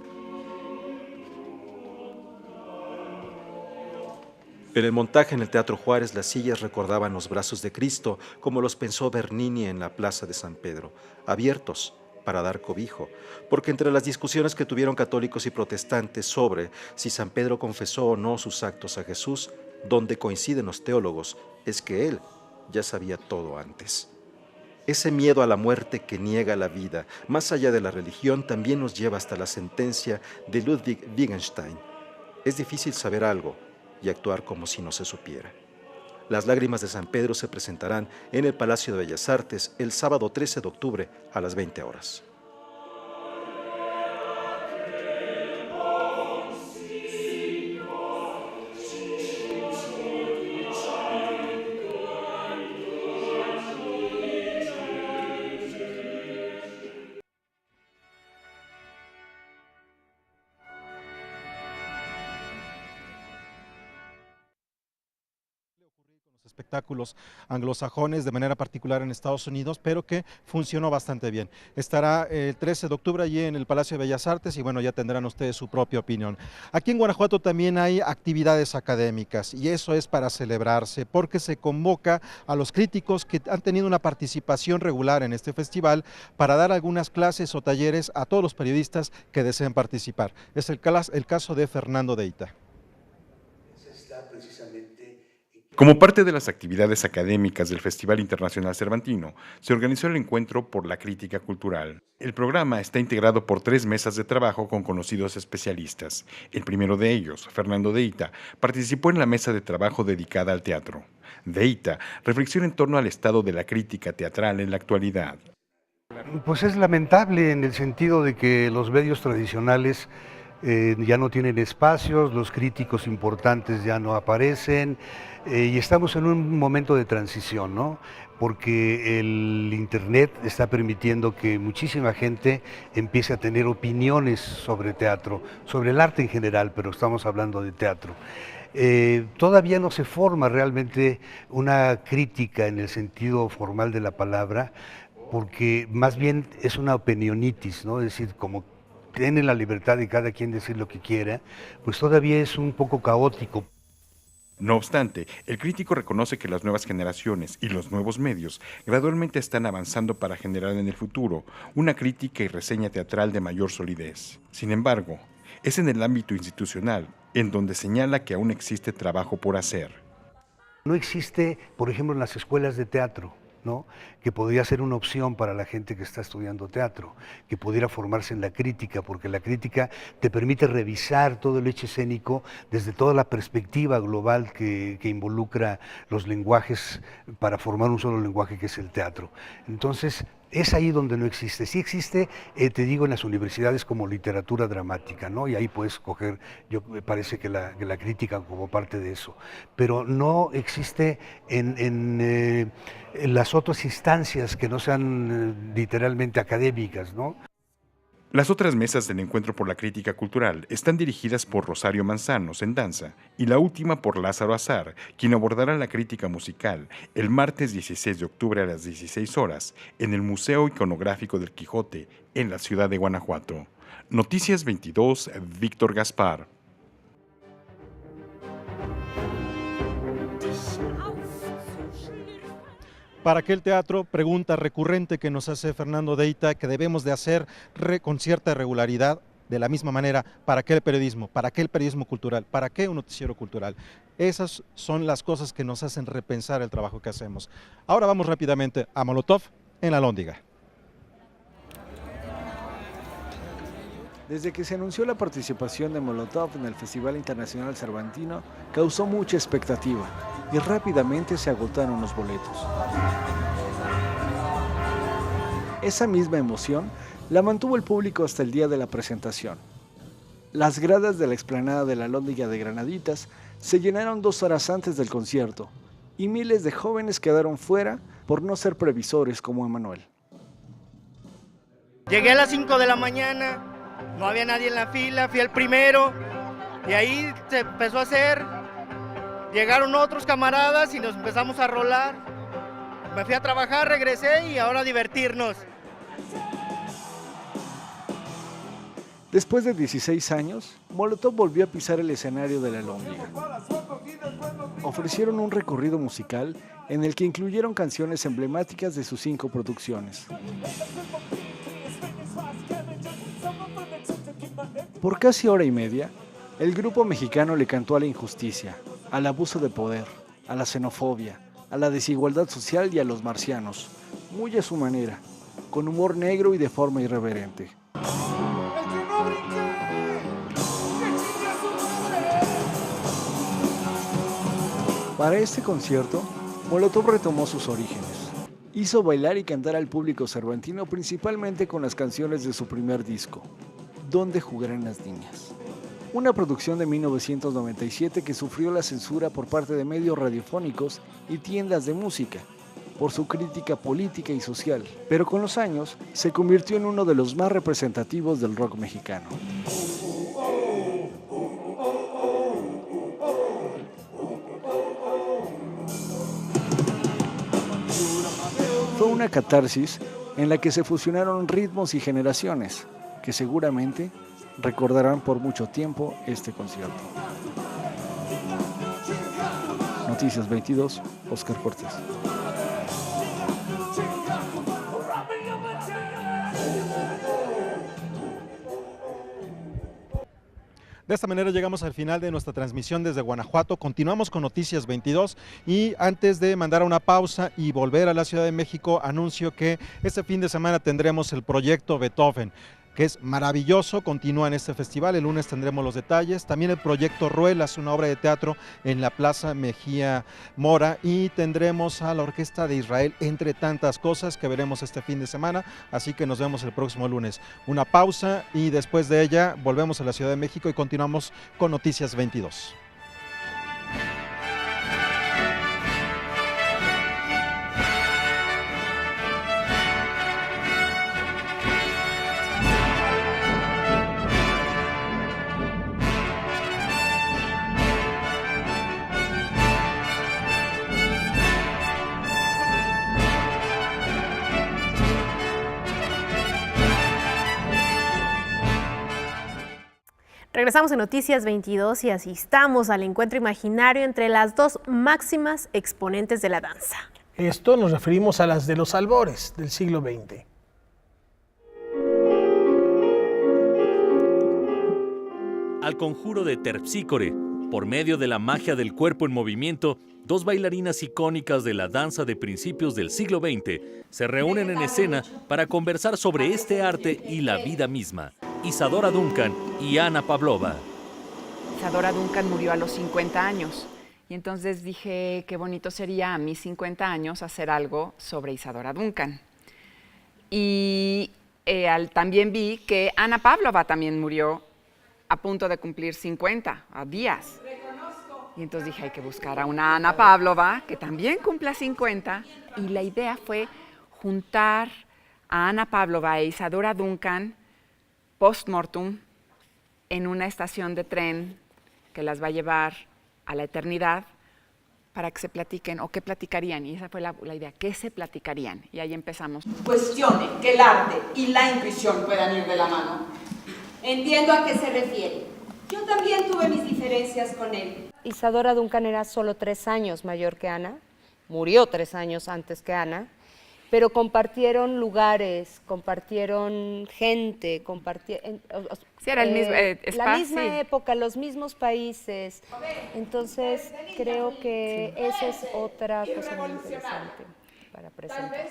En el montaje en el Teatro Juárez, las sillas recordaban los brazos de Cristo, como los pensó Bernini en la Plaza de San Pedro, abiertos para dar cobijo, porque entre las discusiones que tuvieron católicos y protestantes sobre si San Pedro confesó o no sus actos a Jesús, donde coinciden los teólogos es que él ya sabía todo antes. Ese miedo a la muerte que niega la vida, más allá de la religión, también nos lleva hasta la sentencia de Ludwig Wittgenstein. Es difícil saber algo y actuar como si no se supiera. Las Lágrimas de San Pedro se presentarán en el Palacio de Bellas Artes el sábado 13 de octubre a las 20 horas. espectáculos anglosajones, de manera particular en Estados Unidos, pero que funcionó bastante bien. Estará el 13 de octubre allí en el Palacio de Bellas Artes y bueno, ya tendrán ustedes su propia opinión. Aquí en Guanajuato también hay actividades académicas y eso es para celebrarse, porque se convoca a los críticos que han tenido una participación regular en este festival para dar algunas clases o talleres a todos los periodistas que deseen participar. Es el caso de Fernando Deita. Como parte de las actividades académicas del Festival Internacional Cervantino, se organizó el encuentro por la crítica cultural. El programa está integrado por 3 mesas de trabajo con conocidos especialistas. El primero de ellos, Fernando Deita, participó en la mesa de trabajo dedicada al teatro. Deita reflexiona en torno al estado de la crítica teatral en la actualidad. Pues es lamentable en el sentido de que los medios tradicionales ya no tienen espacios, los críticos importantes ya no aparecen y estamos en un momento de transición, ¿no? Porque el Internet está permitiendo que muchísima gente empiece a tener opiniones sobre teatro, sobre el arte en general, pero estamos hablando de teatro. Todavía no se forma realmente una crítica en el sentido formal de la palabra, porque más bien es una opinionitis, ¿no? Es decir, como tiene la libertad de cada quien decir lo que quiera, pues todavía es un poco caótico. No obstante, el crítico reconoce que las nuevas generaciones y los nuevos medios gradualmente están avanzando para generar en el futuro una crítica y reseña teatral de mayor solidez. Sin embargo, es en el ámbito institucional en donde señala que aún existe trabajo por hacer. No existe, por ejemplo, en las escuelas de teatro, ¿no? Que podría ser una opción para la gente que está estudiando teatro, que pudiera formarse en la crítica, porque la crítica te permite revisar todo el hecho escénico desde toda la perspectiva global que involucra los lenguajes para formar un solo lenguaje que es el teatro. Entonces, es ahí donde no existe. Sí existe, te digo, en las universidades como literatura dramática, ¿no? Y ahí puedes coger, me parece que la crítica como parte de eso. Pero no existe en las otras instancias que no sean literalmente académicas, ¿no? Las otras mesas del Encuentro por la Crítica Cultural están dirigidas por Rosario Manzanos en danza y la última por Lázaro Azar, quien abordará la crítica musical el martes 16 de octubre a las 16 horas en el Museo Iconográfico del Quijote en la ciudad de Guanajuato. Noticias 22, Víctor Gaspar. ¿Para qué el teatro? Pregunta recurrente que nos hace Fernando Deita, que debemos de hacer con cierta regularidad. De la misma manera, ¿para qué el periodismo? ¿Para qué el periodismo cultural? ¿Para qué un noticiero cultural? Esas son las cosas que nos hacen repensar el trabajo que hacemos. Ahora vamos rápidamente a Molotov en la Lóndiga. Desde que se anunció la participación de Molotov en el Festival Internacional Cervantino, causó mucha expectativa y rápidamente se agotaron los boletos. Esa misma emoción la mantuvo el público hasta el día de la presentación. Las gradas de la explanada de la Lóndiga de Granaditas se llenaron 2 horas antes del concierto y miles de jóvenes quedaron fuera por no ser previsores como Emanuel. Llegué a las 5 de la mañana. No había nadie en la fila, fui el primero y ahí se empezó a hacer. Llegaron otros camaradas y nos empezamos a rolar. Me fui a trabajar, regresé y ahora a divertirnos. Después de 16 años, Molotov volvió a pisar el escenario de la Lóndiga. Ofrecieron un recorrido musical en el que incluyeron canciones emblemáticas de sus 5 producciones. Por casi hora y media, el grupo mexicano le cantó a la injusticia, al abuso de poder, a la xenofobia, a la desigualdad social y a los marcianos, muy a su manera, con humor negro y de forma irreverente. Para este concierto, Molotov retomó sus orígenes. Hizo bailar y cantar al público cervantino principalmente con las canciones de su primer disco, ¿Dónde jugarán las niñas? Una producción de 1997 que sufrió la censura por parte de medios radiofónicos y tiendas de música, por su crítica política y social, pero con los años se convirtió en uno de los más representativos del rock mexicano. una catarsis en la que se fusionaron ritmos y generaciones que seguramente recordarán por mucho tiempo este concierto. Noticias 22, Óscar Cortés. De esta manera llegamos al final de nuestra transmisión desde Guanajuato. Continuamos con Noticias 22 y antes de mandar a una pausa y volver a la Ciudad de México, anuncio que este fin de semana tendremos el proyecto Beethoven, que es maravilloso, continúa en este festival, el lunes tendremos los detalles, también el proyecto Ruelas, una obra de teatro en la Plaza Mejía Mora, y tendremos a la Orquesta de Israel, entre tantas cosas que veremos este fin de semana, así que nos vemos el próximo lunes. Una pausa y después de ella volvemos a la Ciudad de México y continuamos con Noticias 22. Regresamos en Noticias 22 y asistamos al encuentro imaginario entre las dos máximas exponentes de la danza. Esto nos referimos a las de los albores del siglo XX. Al conjuro de Terpsícore, por medio de la magia del cuerpo en movimiento, dos bailarinas icónicas de la danza de principios del siglo XX se reúnen en escena para conversar sobre este arte y la vida misma. Isadora Duncan y Ana Pavlova. Isadora Duncan murió a los 50 años y entonces dije qué bonito sería a mis 50 años hacer algo sobre Isadora Duncan. Y también vi que Ana Pavlova también murió a punto de cumplir 50, a días. Y entonces dije, hay que buscar a una Ana Pavlova que también cumpla 50. Y la idea fue juntar a Ana Pavlova e Isadora Duncan post-mortem en una estación de tren que las va a llevar a la eternidad para que se platiquen, o qué platicarían. Y esa fue la idea, ¿qué se platicarían? Y ahí empezamos. Cuestione que el arte y la intuición puedan ir de la mano. Entiendo a qué se refiere. Yo también tuve mis diferencias con él. Isadora Duncan era solo 3 años mayor que Ana, murió 3 años antes que Ana, pero compartieron lugares, compartieron gente, compartieron... Sí, era el mismo espacio. La misma época, los mismos países. Entonces, creo que esa es otra cosa muy interesante para presentar.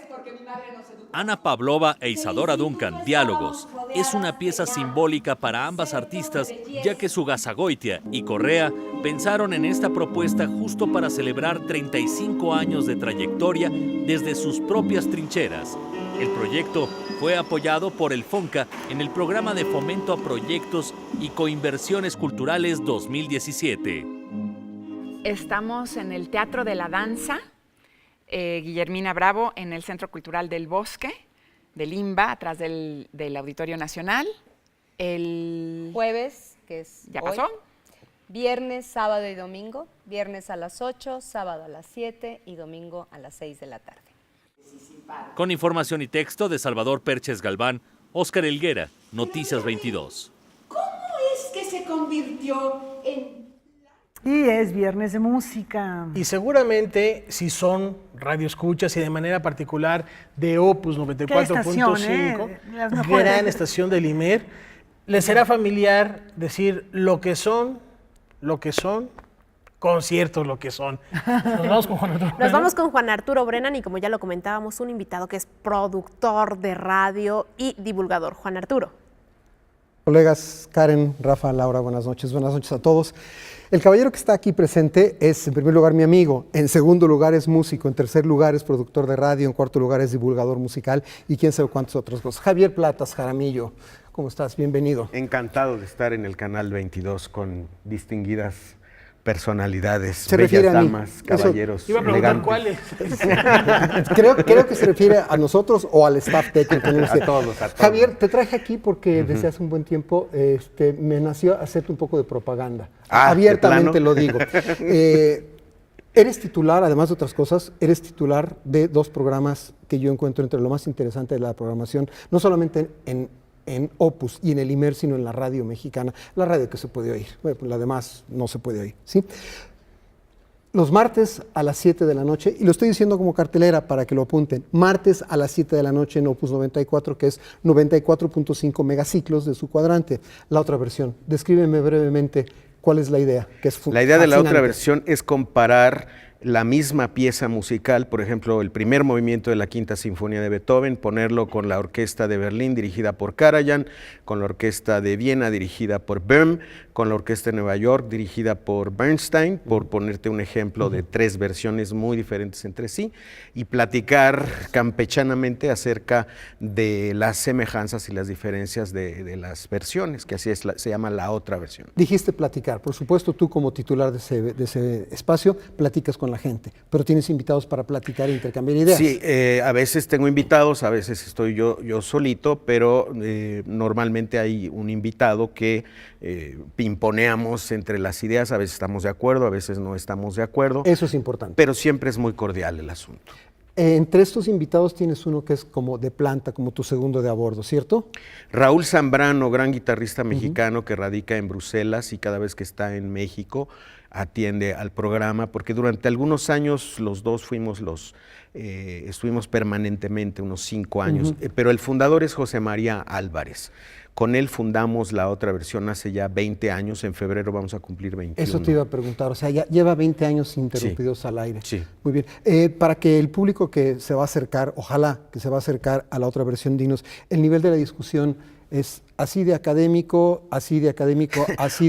Ana Pavlova e Isadora Duncan, Diálogos, es una pieza simbólica para ambas artistas, ya que Sugasagoitia y Correa pensaron en esta propuesta justo para celebrar 35 años de trayectoria desde sus propias trincheras. El proyecto fue apoyado por el FONCA en el Programa de Fomento a Proyectos y Coinversiones Culturales 2017. Estamos en el Teatro de la Danza, Guillermina Bravo, en el Centro Cultural del Bosque, del IMBA, atrás del Auditorio Nacional. El jueves, que es ¿ya hoy, pasó? Viernes, sábado y domingo. Viernes a las 8, sábado a las 7 y domingo a las 6 de la tarde. Con información y texto de Salvador Perches Galván, Óscar Helguera, Noticias 22. ¿Cómo es que se convirtió en...? Y es viernes de música. Y seguramente si son radioescuchas y de manera particular de Opus 94.5, gran estación del IMER, les será familiar decir lo que son, conciertos lo que son. Nos vamos con Juan Arturo Brennan. Nos vamos con Juan Arturo Brennan y como ya lo comentábamos, un invitado que es productor de radio y divulgador. Juan Arturo. Colegas, Karen, Rafa, Laura, buenas noches a todos. El caballero que está aquí presente es, en primer lugar, mi amigo, en segundo lugar es músico, en tercer lugar es productor de radio, en cuarto lugar es divulgador musical y quién sabe cuántas otras cosas. Javier Platas Jaramillo, ¿cómo estás? Bienvenido. Encantado de estar en el Canal 22 con distinguidas personalidades, se bellas refiere a mí. damas, caballeros Iba a preguntar elegantes. cuáles. creo que se refiere a nosotros o al staff técnico. No sé. A todos. Javier, te traje aquí porque desde hace un buen tiempo me nació hacerte un poco de propaganda. Abiertamente lo digo. Eres titular, además de otras cosas, eres titular de 2 programas que yo encuentro entre lo más interesante de la programación, no solamente en Opus y en el IMER, sino en la radio mexicana, la radio que se puede oír, bueno, la demás no se puede oír, ¿sí? Los martes a las 7 de la noche, y lo estoy diciendo como cartelera para que lo apunten, martes a las 7 de la noche en Opus 94, que es 94.5 megaciclos de su cuadrante. La otra versión, descríbeme brevemente cuál es la idea, que es La idea de la otra fascinante. versión es comparar la misma pieza musical, por ejemplo, el primer movimiento de la Quinta Sinfonía de Beethoven, ponerlo con la Orquesta de Berlín dirigida por Karajan, con la Orquesta de Viena dirigida por Böhm, con la Orquesta de Nueva York dirigida por Bernstein, por ponerte un ejemplo de 3 versiones muy diferentes entre sí, y platicar campechanamente acerca de las semejanzas y las diferencias de las versiones, que así es se llama la otra versión. Dijiste platicar, por supuesto tú como titular de ese espacio platicas con la gente, pero tienes invitados para platicar e intercambiar ideas. Sí, a veces tengo invitados, a veces estoy yo solito, pero normalmente hay un invitado que pimponeamos entre las ideas, a veces estamos de acuerdo, a veces no estamos de acuerdo. Eso es importante. Pero siempre es muy cordial el asunto. Entre estos invitados tienes uno que es como de planta, como tu segundo de a bordo, ¿cierto? Raúl Zambrano, gran guitarrista mexicano que radica en Bruselas y cada vez que está en México atiende al programa, porque durante algunos años los dos estuvimos permanentemente, unos 5 años, pero el fundador es José María Álvarez. Con él fundamos la otra versión hace ya 20 años, en febrero vamos a cumplir 21. Eso te iba a preguntar, o sea, ya lleva 20 años interrumpidos al aire. Sí. Muy bien. Para que el público que se va a acercar, ojalá que se va a acercar a la otra versión, dinos, el nivel de la discusión es así de académico, así de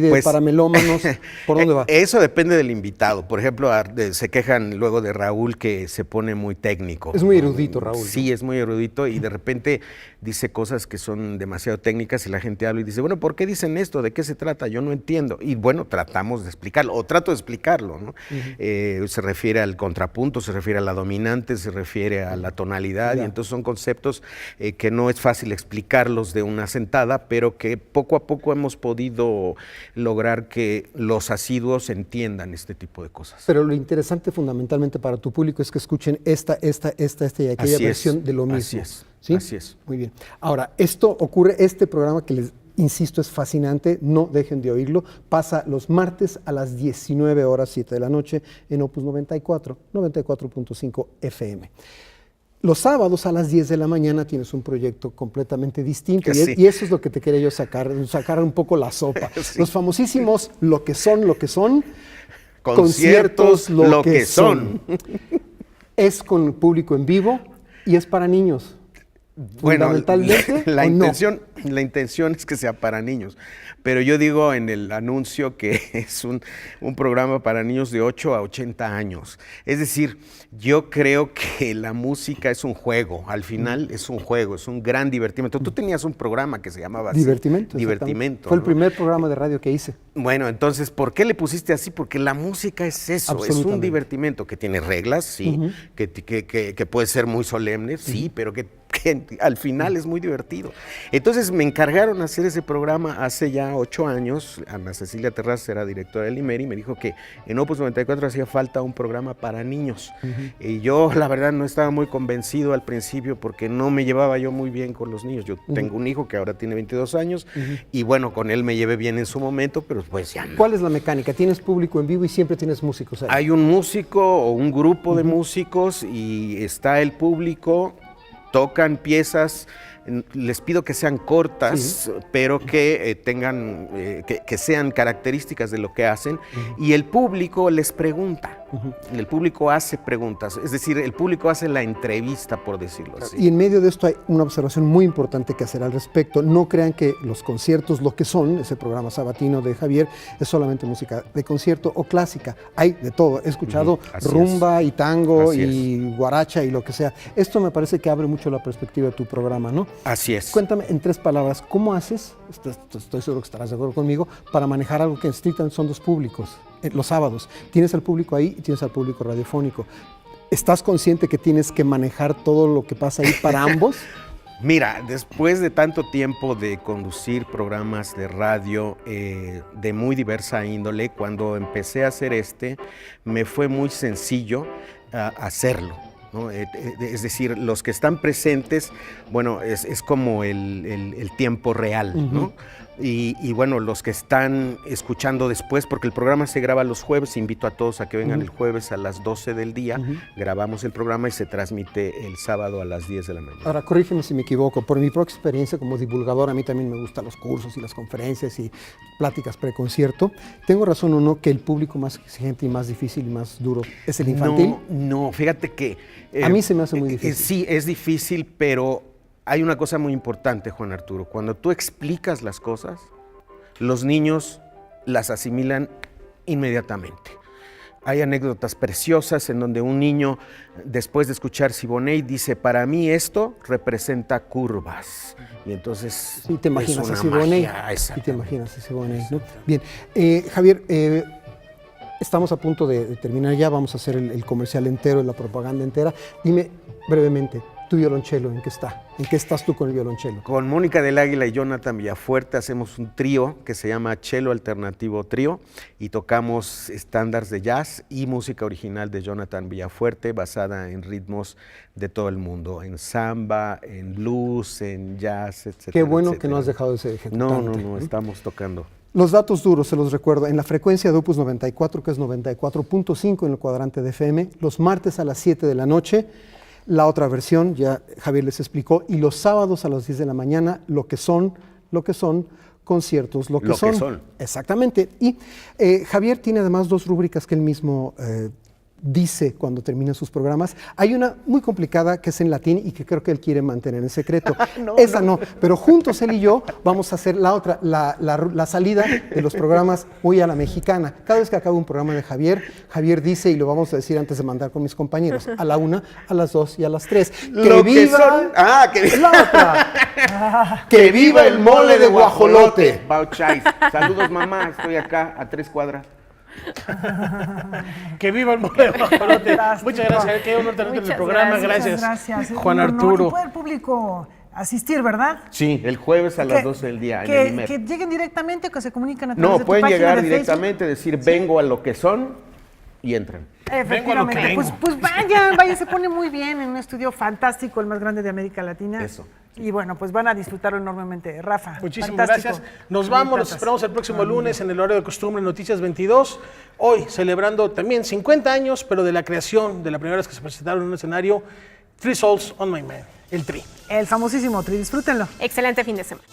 Pues, para melómanos, ¿por dónde va? Eso depende del invitado. Por ejemplo, se quejan luego de Raúl que se pone muy técnico. Es muy erudito, Raúl. Sí, es muy erudito y de repente dice cosas que son demasiado técnicas y la gente habla y dice, bueno, ¿por qué dicen esto? ¿De qué se trata? Yo no entiendo. Y bueno, tratamos de explicarlo, o trato de explicarlo, ¿no? Se refiere al contrapunto, se refiere a la dominante, se refiere a la tonalidad, y entonces son conceptos que no es fácil explicarlos de una sentada, pero que poco a poco hemos podido lograr que los asiduos entiendan este tipo de cosas. Pero lo interesante fundamentalmente para tu público es que escuchen esta y aquella Así versión es, de lo mismo. así es, ¿sí? así es. Muy bien. Ahora, esto ocurre, este programa que les insisto es fascinante, no dejen de oírlo, pasa los martes a las 19 horas 7 de la noche en Opus 94.5 FM. Los sábados a las 10 de la mañana tienes un proyecto completamente distinto y eso es lo que te quería yo sacar un poco la sopa. Sí. Los famosísimos lo que son, conciertos lo que son. Es con público en vivo y es para niños. Bueno, fundamentalmente, la intención es que sea para niños, pero yo digo en el anuncio que es un programa para niños de 8 a 80 años. Es decir, yo creo que la música es un juego, al final es un juego, es un gran divertimento. Tú tenías un programa que se llamaba así. Divertimento. Fue el primer programa de radio que hice. Bueno, entonces, ¿por qué le pusiste así? Porque la música es eso, es un divertimento que tiene reglas, sí, que puede ser muy solemne, sí, pero que al final es muy divertido. Entonces me encargaron hacer ese programa hace ya 8 años. Ana Cecilia Terrazas era directora del IMER y me dijo que en Opus 94 hacía falta un programa para niños. Y yo la verdad no estaba muy convencido al principio porque no me llevaba yo muy bien con los niños. Yo tengo un hijo que ahora tiene 22 años y bueno, con él me llevé bien en su momento, pero pues ya no. ¿Cuál es la mecánica? ¿Tienes público en vivo y siempre tienes músicos ahí? Hay un músico o un grupo de músicos y está el público. Tocan piezas, les pido que sean cortas, pero que tengan, que sean características de lo que hacen, y el público les pregunta, el público hace preguntas, es decir, el público hace la entrevista, por decirlo así. Y en medio de esto hay una observación muy importante que hacer al respecto. No crean que los conciertos, lo que son, ese programa sabatino de Javier, es solamente música de concierto o clásica. Hay de todo. He escuchado rumba y tango y guaracha y lo que sea. Esto me parece que abre mucho la perspectiva de tu programa, ¿no? Así es. Cuéntame en 3 palabras, ¿cómo haces, estoy seguro que estarás de acuerdo conmigo, para manejar algo que estrictamente son 2 públicos? Los sábados, tienes al público ahí y tienes al público radiofónico. ¿Estás consciente que tienes que manejar todo lo que pasa ahí para ambos? Mira, después de tanto tiempo de conducir programas de radio de muy diversa índole, cuando empecé a hacer me fue muy sencillo hacerlo, ¿no? Es decir, los que están presentes, bueno, es como el tiempo real, ¿no? Y bueno, los que están escuchando después, porque el programa se graba los jueves, invito a todos a que vengan el jueves a las 12 del día, grabamos el programa y se transmite el sábado a las 10 de la mañana. Ahora, corrígeme si me equivoco, por mi propia experiencia como divulgador, a mí también me gustan los cursos y las conferencias y pláticas preconcierto. ¿Tengo razón o no que el público más exigente y más difícil y más duro es el infantil? No, fíjate que... a mí se me hace muy difícil. Sí, es difícil, pero... Hay una cosa muy importante, Juan Arturo. Cuando tú explicas las cosas, los niños las asimilan inmediatamente. Hay anécdotas preciosas en donde un niño, después de escuchar Siboney, dice, para mí esto representa curvas. Y entonces sí, te imaginas es una a Siboney. Sí, te imaginas a Siboney, ¿no? Bien, Javier, estamos a punto de terminar ya, vamos a hacer el comercial entero, la propaganda entera. Dime brevemente, ¿tu violonchelo en qué está? ¿En qué estás tú con el violonchelo? Con Mónica del Águila y Jonathan Villafuerte hacemos un trío que se llama Chelo Alternativo Trío y tocamos estándares de jazz y música original de Jonathan Villafuerte basada en ritmos de todo el mundo, en samba, en blues, en jazz, etc. Qué bueno que no has dejado de ser ejecutante. No, estamos tocando. Los datos duros, se los recuerdo, en la frecuencia de Opus 94, que es 94.5 en el cuadrante de FM, los martes a las 7 de la noche, la otra versión, ya Javier les explicó, y los sábados a las 10 de la mañana, lo que son conciertos, lo que son. Exactamente. Y Javier tiene además dos rúbricas que él mismo dice cuando termina sus programas. Hay una muy complicada que es en latín y que creo que él quiere mantener en secreto. Esa no, pero juntos él y yo vamos a hacer la otra, la salida de los programas muy a la mexicana. Cada vez que acaba un programa de Javier, Javier dice, y lo vamos a decir antes de mandar con mis compañeros, a la 1, a las 2 y a las 3. ¡Que viva la otra! ¡Que viva el mole de guajolote! Saludos, mamá, estoy acá a 3 cuadras. Que viva el mole de guajolote. Muchas gracias, qué honor tenerte en el programa. Gracias, Juan Arturo. Y puede el público asistir, ¿verdad? Sí, el jueves a las 12 del día en el IMER. Que lleguen directamente o que se comunican a través de tu pueden página llegar de directamente, decir vengo a lo que son y entran. Efectivamente, pues vaya, se pone muy bien en un estudio fantástico, el más grande de América Latina. Eso. Y bueno, pues van a disfrutarlo enormemente. Rafa, muchísimas gracias. Nos vamos, nos esperamos el próximo lunes en el horario de costumbre, Noticias 22. Hoy celebrando también 50 años, pero de la creación, de la primera vez que se presentaron en un escenario, Three Souls on My Mind, el Tri. El famosísimo Tri, disfrútenlo. Excelente fin de semana.